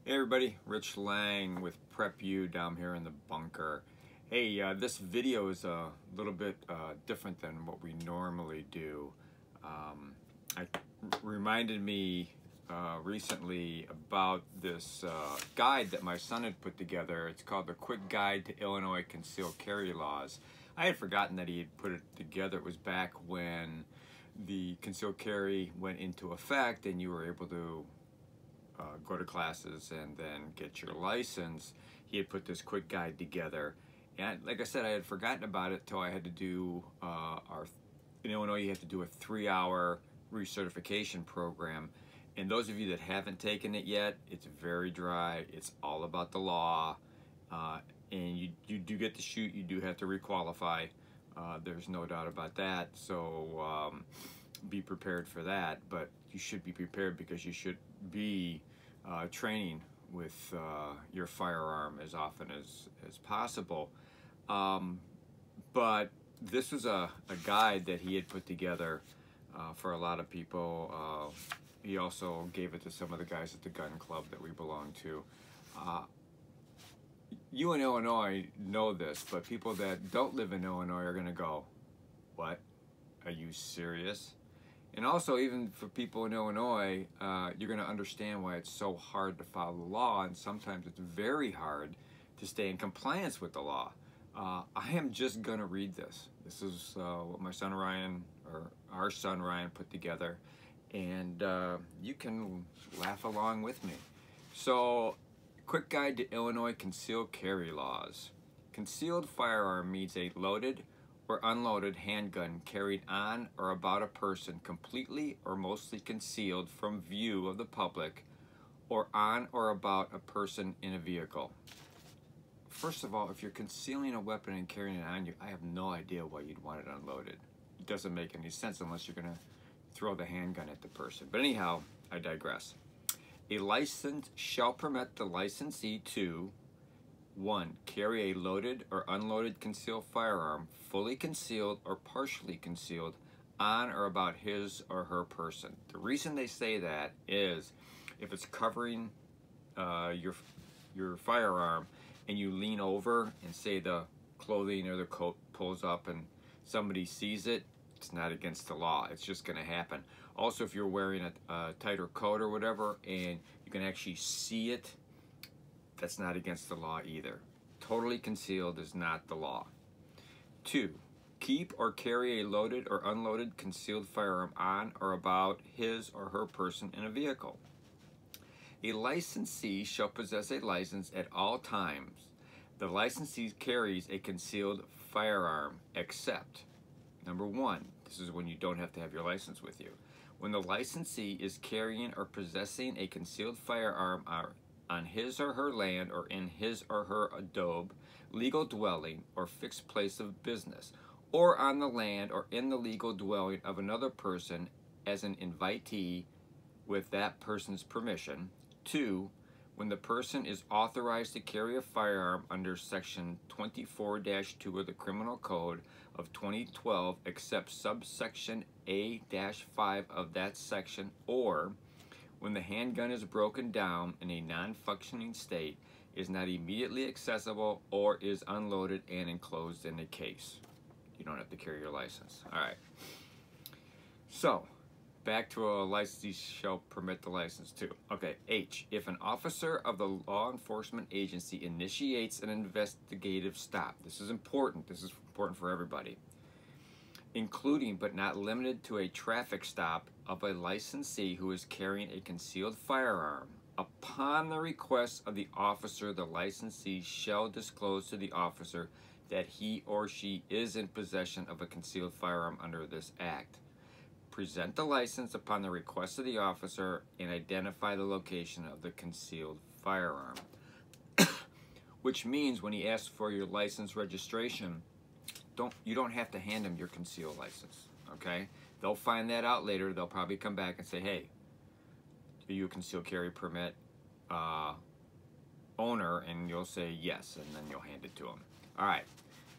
Hey everybody, Rich Lang with Prep U down here in the bunker. Hey, this video is a little bit different than what we normally do. It reminded me recently about this guide that my son had put together. It's called The Quick Guide to Illinois Concealed Carry Laws. I had forgotten that he had put it together. It was back when the concealed carry went into effect and you were able to go to classes and then get your license. He had put this quick guide together, and like I said, I had forgotten about it till I had to do in Illinois you have to do a 3-hour recertification program, and those of you that haven't taken it yet, it's very dry. It's all about the law, and you do get to shoot. You do have to requalify. There's no doubt about that, so be prepared for that. But you should be prepared because you should be training with your firearm as often as possible. But this was a guide that he had put together for a lot of people. He also gave it to some of the guys at the gun club that we belong to. You in Illinois know this, but people that don't live in Illinois are going to go, "What? Are you serious?" And also, even for people in Illinois, you're going to understand why it's so hard to follow the law, and sometimes it's very hard to stay in compliance with the law. I am just going to read this. This is what my son Ryan, or our son Ryan, put together, and you can laugh along with me. So, quick guide to Illinois concealed carry laws. Concealed firearm means a loaded or unloaded handgun carried on or about a person completely or mostly concealed from view of the public, or on or about a person in a vehicle. First of all, if you're concealing a weapon and carrying it on you, I have no idea why you'd want it unloaded. It doesn't make any sense unless you're going to throw the handgun at the person. But anyhow, I digress. A license shall permit the licensee to 1. Carry a loaded or unloaded concealed firearm, fully concealed or partially concealed, on or about his or her person. The reason they say that is if it's covering your firearm and you lean over and say the clothing or the coat pulls up and somebody sees it, it's not against the law. It's just going to happen. Also, if you're wearing a tighter coat or whatever and you can actually see it, that's not against the law either. Totally concealed is not the law. 2. Keep or carry a loaded or unloaded concealed firearm on or about his or her person in a vehicle. A licensee shall possess a license at all times. The licensee carries a concealed firearm except, number 1, this is when you don't have to have your license with you, when the licensee is carrying or possessing a concealed firearm on his or her land or in his or her adobe, legal dwelling, or fixed place of business, or on the land or in the legal dwelling of another person as an invitee with that person's permission. 2. When the person is authorized to carry a firearm under Section 24-2 of the Criminal Code of 2012, except subsection A-5 of that section, or when the handgun is broken down in a non-functioning state, is not immediately accessible, or is unloaded and enclosed in a case. You don't have to carry your license. All right. So, back to a licensee shall permit the license to. Okay, H. If an officer of the law enforcement agency initiates an investigative stop, this is important. This is important for everybody, including but not limited to a traffic stop of a licensee who is carrying a concealed firearm. Upon the request of the officer, the licensee shall disclose to the officer that he or she is in possession of a concealed firearm under this act. Present the license upon the request of the officer and identify the location of the concealed firearm. Which means when he asks for your license registration, you don't have to hand him your concealed license, okay? They'll find that out later. They'll probably come back and say, "Hey, are you a concealed carry permit owner?" And you'll say yes, and then you'll hand it to them. All right,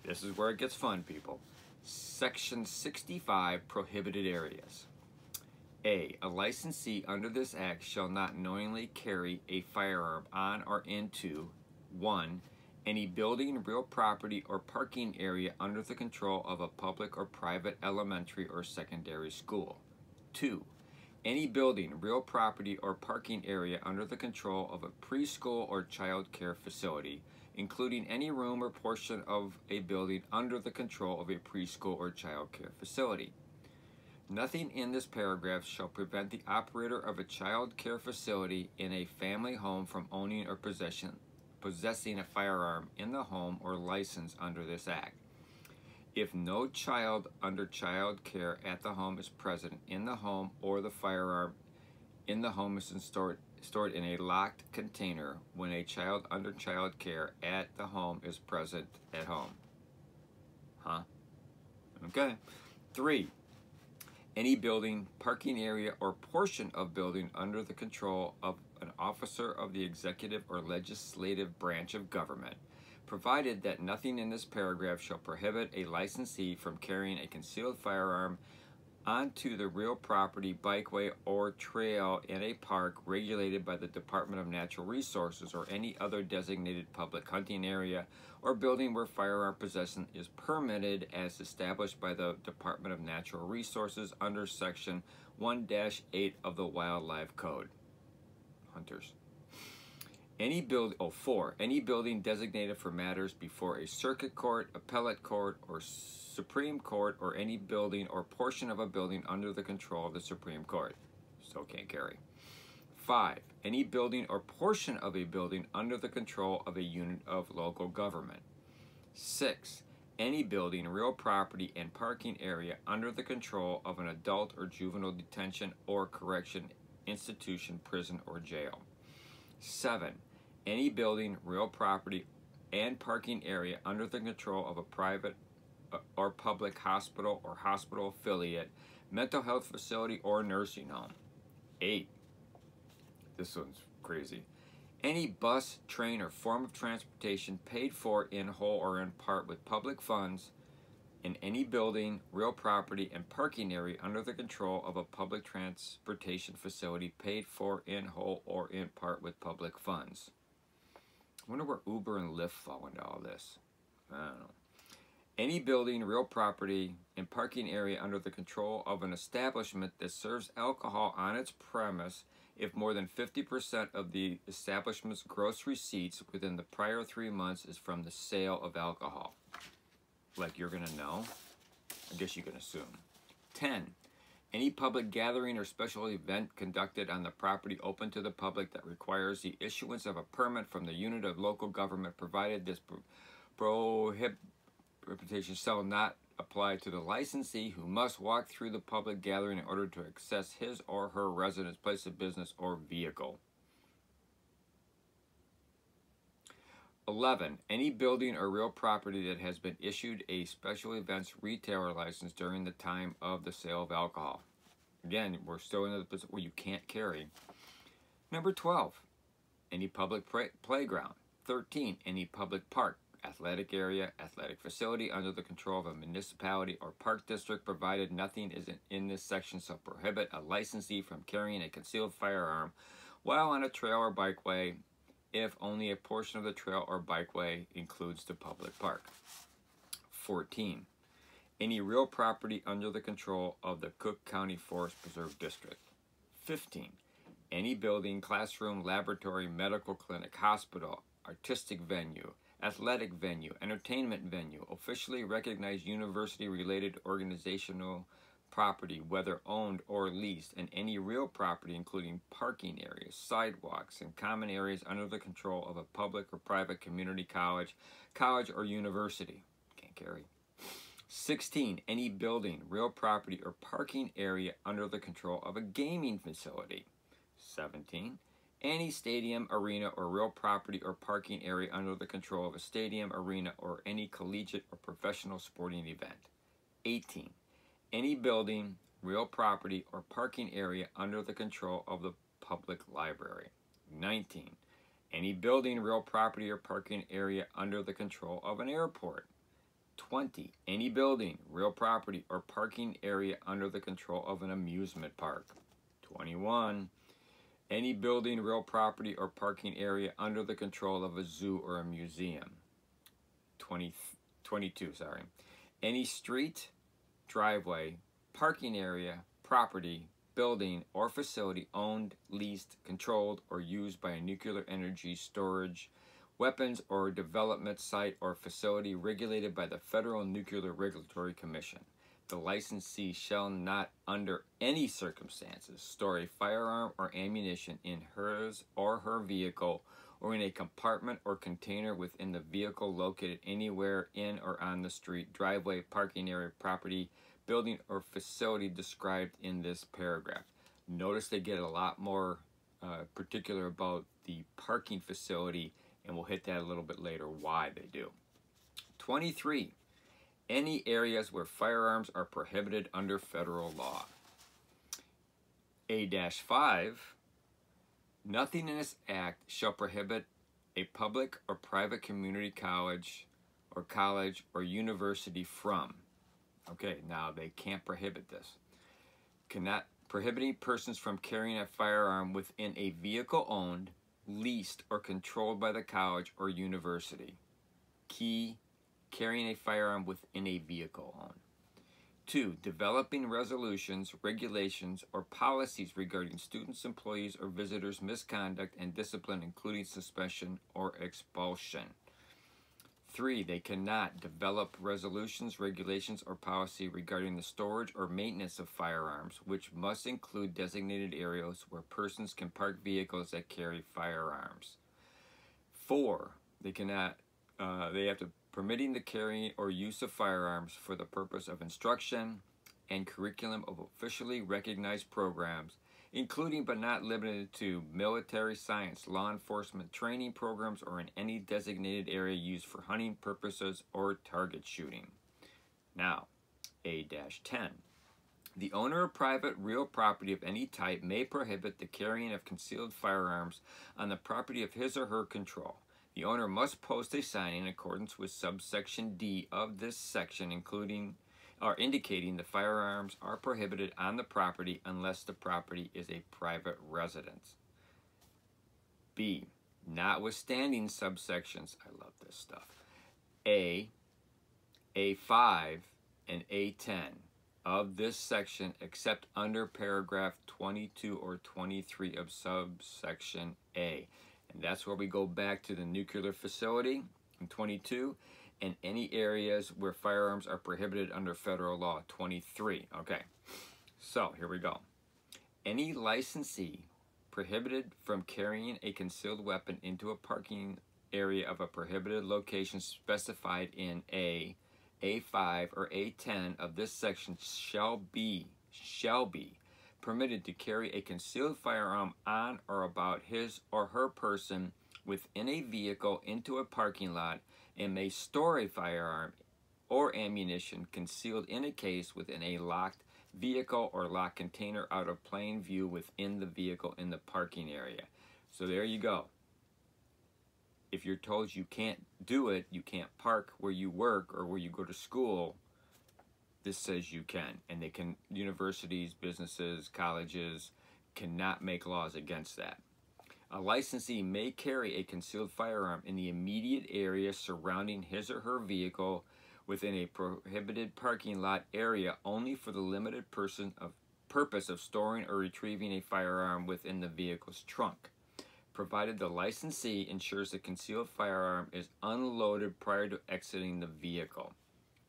this is where it gets fun, people. Section 65, prohibited areas. A licensee under this act shall not knowingly carry a firearm on or into 1. Any building, real property, or parking area under the control of a public or private elementary or secondary school. 2. Any building, real property, or parking area under the control of a preschool or child care facility, including any room or portion of a building under the control of a preschool or child care facility. Nothing in this paragraph shall prevent the operator of a child care facility in a family home from owning or possessing a firearm in the home or license under this act. If no child under child care at the home is present in the home, or the firearm in the home is stored in a locked container when a child under child care at the home is present at home. Huh? Okay. 3. Any building, parking area, or portion of building under the control of an officer of the executive or legislative branch of government, provided that nothing in this paragraph shall prohibit a licensee from carrying a concealed firearm onto the real property, bikeway, or trail in a park regulated by the Department of Natural Resources or any other designated public hunting area or building where firearm possession is permitted as established by the Department of Natural Resources under Section 1-8 of the Wildlife Code. Hunters. 4. Any building designated for matters before a circuit court, appellate court, or Supreme Court, or any building or portion of a building under the control of the Supreme Court. Still can't carry. 5. Any building or portion of a building under the control of a unit of local government. 6. Any building, real property, and parking area under the control of an adult or juvenile detention or correction institution, prison, or jail. 7. Any building, real property, and parking area under the control of a private or public hospital or hospital affiliate, mental health facility, or nursing home. 8. This one's crazy. Any bus, train, or form of transportation paid for in whole or in part with public funds in any building, real property, and parking area under the control of a public transportation facility paid for in whole or in part with public funds. I wonder where Uber and Lyft fall into all this. I don't know. Any building, real property, and parking area under the control of an establishment that serves alcohol on its premise if more than 50% of the establishment's gross receipts within the prior 3 months is from the sale of alcohol. Like you're going to know? I guess you can assume. 10. Any public gathering or special event conducted on the property open to the public that requires the issuance of a permit from the unit of local government, provided this prohibition shall not apply to the licensee, who must walk through the public gathering in order to access his or her residence, place of business, or vehicle. 11. Any building or real property that has been issued a special events retailer license during the time of the sale of alcohol. Again, we're still in the position where you can't carry. Number 12. Any public playground. 13. Any public park, athletic area, athletic facility under the control of a municipality or park district, provided nothing is in this section shall prohibit a licensee from carrying a concealed firearm while on a trail or bikeway, if only a portion of the trail or bikeway includes the public park. 14. Any real property under the control of the Cook County Forest Preserve District. 15. Any building, classroom, laboratory, medical clinic, hospital, artistic venue, athletic venue, entertainment venue, officially recognized university-related organizational property, whether owned or leased, and any real property including parking areas, sidewalks, and common areas under the control of a public or private community college or university. Can't carry. 16. Any building, real property, or parking area under the control of a gaming facility. 17. Any stadium, arena, or real property or parking area under the control of a stadium, arena, or any collegiate or professional sporting event. 18. Any building, real property, or parking area under the control of the public library. 19. Any building, real property, or parking area under the control of an airport. 20. Any building, real property, or parking area under the control of an amusement park. 21. Any building, real property, or parking area under the control of a zoo or a museum. 22, sorry. Any street, driveway, parking area, property, building, or facility owned, leased, controlled, or used by a nuclear energy storage, weapons, or development site or facility regulated by the Federal Nuclear Regulatory Commission. The licensee shall not, under any circumstances, store a firearm or ammunition in his or her vehicle or in a compartment or container within the vehicle located anywhere in or on the street, driveway, parking area, property, building, or facility described in this paragraph. Notice they get a lot more particular about the parking facility, and we'll hit that a little bit later why they do. 23. Any areas where firearms are prohibited under federal law. A-5, nothing in this act shall prohibit a public or private community college or university from. Okay, now they can't prohibit this. Prohibiting persons from carrying a firearm within a vehicle owned, leased, or controlled by the college or university. Key, carrying a firearm within a vehicle owned. 2. Developing resolutions, regulations, or policies regarding students, employees, or visitors' misconduct and discipline, including suspension or expulsion. 3. They cannot develop resolutions, regulations, or policy regarding the storage or maintenance of firearms, which must include designated areas where persons can park vehicles that carry firearms. 4. They have to permitting the carrying or use of firearms for the purpose of instruction and curriculum of officially recognized programs, including but not limited to military science, law enforcement training programs, or in any designated area used for hunting purposes or target shooting. Now, A-10. The owner of private real property of any type may prohibit the carrying of concealed firearms on the property of his or her control. The owner must post a sign in accordance with subsection D of this section, indicating the firearms are prohibited on the property unless the property is a private residence. B. Notwithstanding subsections, I love this stuff, A, A5, and A10 of this section, except under paragraph 22 or 23 of subsection A. And that's where we go back to the nuclear facility in 22 and any areas where firearms are prohibited under federal law, 23. Okay, so here we go. Any licensee prohibited from carrying a concealed weapon into a parking area of a prohibited location specified in A, A5, or A10 of this section shall be permitted to carry a concealed firearm on or about his or her person within a vehicle into a parking lot, and may store a firearm or ammunition concealed in a case within a locked vehicle or locked container out of plain view within the vehicle in the parking area. So there you go. If you're told you can't do it, you can't park where you work or where you go to school, this says you can. And they can, universities, businesses, colleges cannot make laws against that. A licensee may carry a concealed firearm in the immediate area surrounding his or her vehicle within a prohibited parking lot area only for the limited purpose of storing or retrieving a firearm within the vehicle's trunk, provided the licensee ensures the concealed firearm is unloaded prior to exiting the vehicle.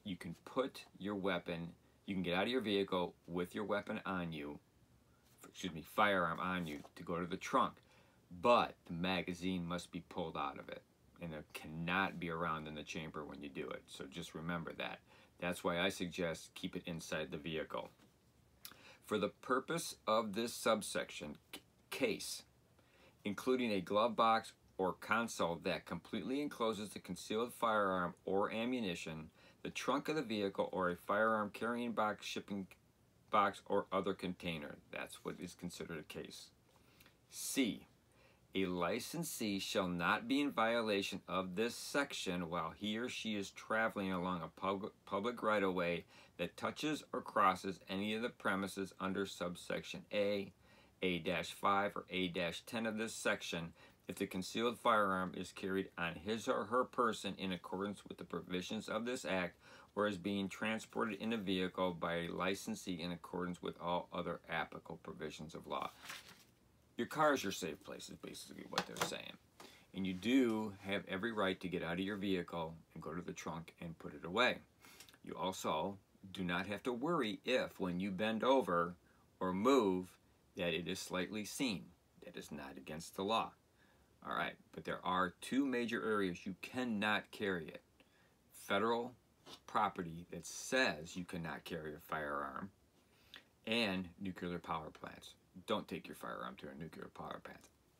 You can put your weapon, you can get out of your vehicle with your weapon on you, firearm on you to go to the trunk, but the magazine must be pulled out of it, and it cannot be around in the chamber when you do it. So just remember that. That's why I suggest keep it inside the vehicle. For the purpose of this subsection, case, including a glove box or console that completely encloses the concealed firearm or ammunition, the trunk of the vehicle, or a firearm carrying box, shipping box, or other container. That's what is considered a case. C. A licensee shall not be in violation of this section while he or she is traveling along a public right-of-way that touches or crosses any of the premises under subsection A, A-5 or A-10 of this section, if the concealed firearm is carried on his or her person in accordance with the provisions of this act, or is being transported in a vehicle by a licensee in accordance with all other applicable provisions of law. Your car is your safe place, is basically what they're saying. And you do have every right to get out of your vehicle and go to the trunk and put it away. You also do not have to worry if, when you bend over or move, that it is slightly seen. That is not against the law. All right, but there are two major areas you cannot carry it. Federal property that says you cannot carry a firearm, and nuclear power plants. Don't take your firearm to a nuclear power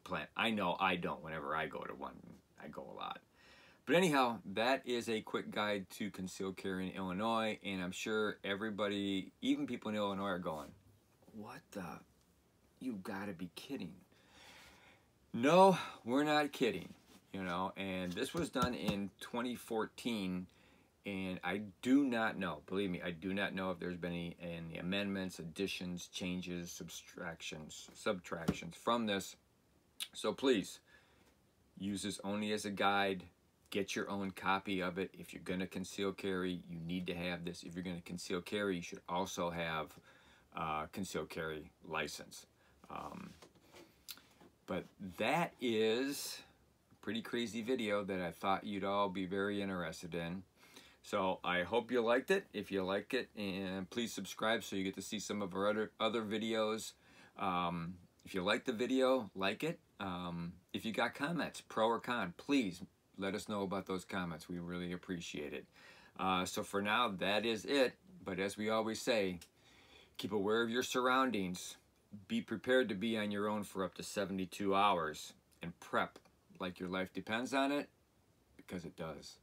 plant. I know I don't. Whenever I go to one, I go a lot. But anyhow, that is a quick guide to concealed carry in Illinois, and I'm sure everybody, even people in Illinois, are going, what the? You gotta be kidding. No, we're not kidding, you know, and this was done in 2014, and I do not know, believe me, I do not know if there's been any amendments, additions, changes, subtractions from this. So please, use this only as a guide. Get your own copy of it. If you're going to conceal carry, you need to have this. If you're going to conceal carry, you should also have concealed carry license. But that is a pretty crazy video that I thought you'd all be very interested in. So I hope you liked it. If you like it, and please subscribe so you get to see some of our other videos. If you like the video, like it. If you got comments, pro or con, please let us know about those comments. We really appreciate it. So for now, that is it. But as we always say, keep aware of your surroundings. Be prepared to be on your own for up to 72 hours. And prep like your life depends on it, because it does.